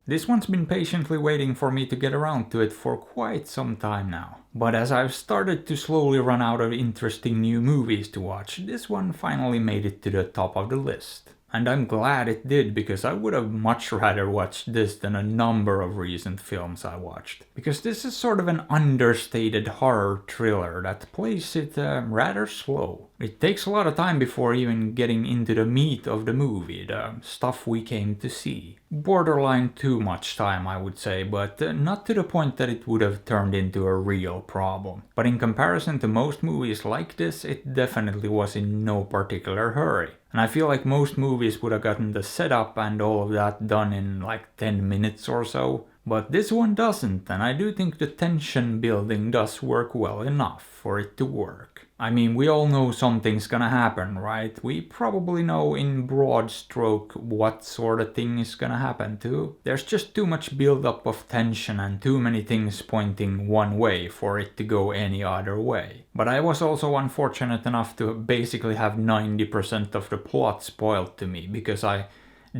This one's been patiently waiting for me to get around to it for quite some time now. But as I've started to slowly run out of interesting new movies to watch, this one finally made it to the top of the list. And I'm glad it did, because I would have much rather watched this than a number of recent films I watched. Because this is sort of an understated horror thriller that plays it rather slow. It takes a lot of time before even getting into the meat of the movie, the stuff we came to see. Borderline too much time, I would say, but not to the point that it would have turned into a real problem. But in comparison to most movies like this, it definitely was in no particular hurry. And I feel like most movies would have gotten the setup and all of that done in like 10 minutes or so. But this one doesn't, and I do think the tension building does work well enough for it to work. I mean, we all know something's gonna happen, right? We probably know in broad stroke what sort of thing is gonna happen too. There's just too much build-up of tension and too many things pointing one way for it to go any other way. But I was also unfortunate enough to basically have 90% of the plot spoiled to me because I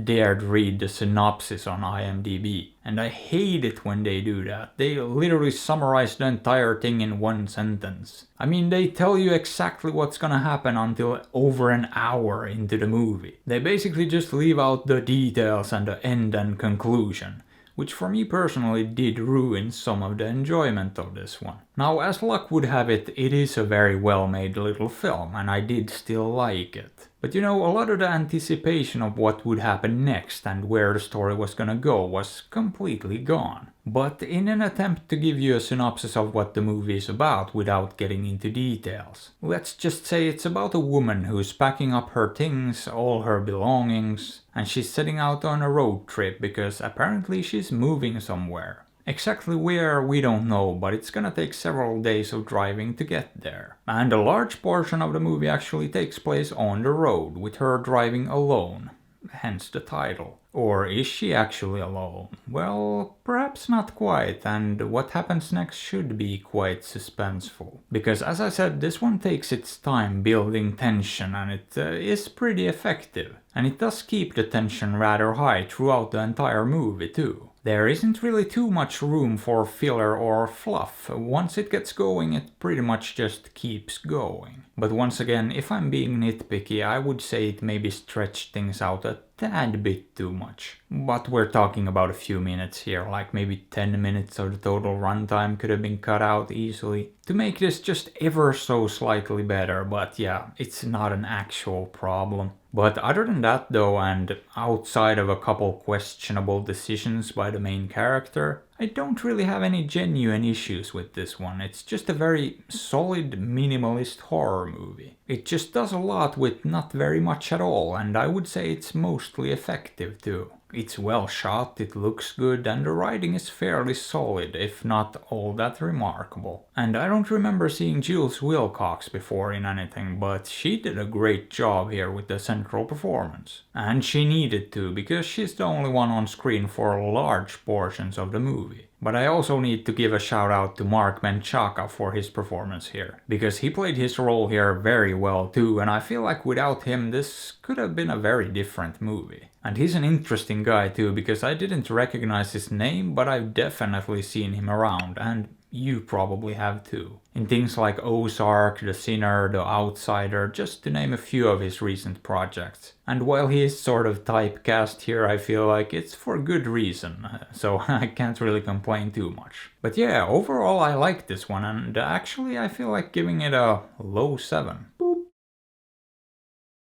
dared read the synopsis on IMDb. And I hate it when they do that. They literally summarize the entire thing in one sentence. I mean, they tell you exactly what's gonna happen until over an hour into the movie. They basically just leave out the details and the end and conclusion, which for me personally did ruin some of the enjoyment of this one. Now, as luck would have it, it is a very well made little film, and I did still like it. But you know, a lot of the anticipation of what would happen next and where the story was gonna go was completely gone. But in an attempt to give you a synopsis of what the movie is about without getting into details, let's just say it's about a woman who's packing up her things, all her belongings, and she's setting out on a road trip because apparently she's moving somewhere. Exactly where, we don't know, but it's gonna take several days of driving to get there. And a large portion of the movie actually takes place on the road, with her driving alone. Hence the title. Or is she actually alone? Well, perhaps not quite, and what happens next should be quite suspenseful. Because as I said, this one takes its time building tension, and it is pretty effective. And it does keep the tension rather high throughout the entire movie too. There isn't really too much room for filler or fluff. Once it gets going, it pretty much just keeps going. But once again, if I'm being nitpicky, I would say it maybe stretched things out a tad bit too much. But we're talking about a few minutes here, like maybe 10 minutes of the total runtime could have been cut out easily to make this just ever so slightly better, but yeah, it's not an actual problem. But other than that though, and outside of a couple questionable decisions by the main character, I don't really have any genuine issues with this one. It's just a very solid minimalist horror movie. It just does a lot with not very much at all, and I would say it's mostly effective too. It's well shot, it looks good, and the writing is fairly solid, if not all that remarkable. And I don't remember seeing Jules Willcox before in anything, but she did a great job here with the central performance. And she needed to, because she's the only one on screen for large portions of the movie. But I also need to give a shout out to Mark Menchaca for his performance here, because he played his role here very well too, and I feel like without him this could have been a very different movie. And he's an interesting guy too, because I didn't recognize his name, but I've definitely seen him around, and you probably have too. In things like Ozark, The Sinner, The Outsider, just to name a few of his recent projects. And while he is sort of typecast here, I feel like it's for good reason, so I can't really complain too much. But yeah, overall I like this one, and actually I feel like giving it a low 7.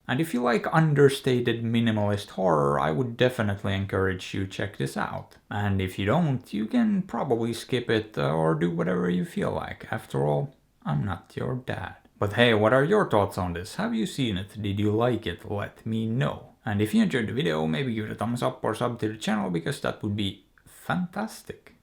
And if you like understated minimalist horror, I would definitely encourage you check this out. And if you don't, you can probably skip it or do whatever you feel like. After all, I'm not your dad. But hey, what are your thoughts on this? Have you seen it? Did you like it? Let me know. And if you enjoyed the video, maybe give it a thumbs up or sub to the channel, because that would be fantastic.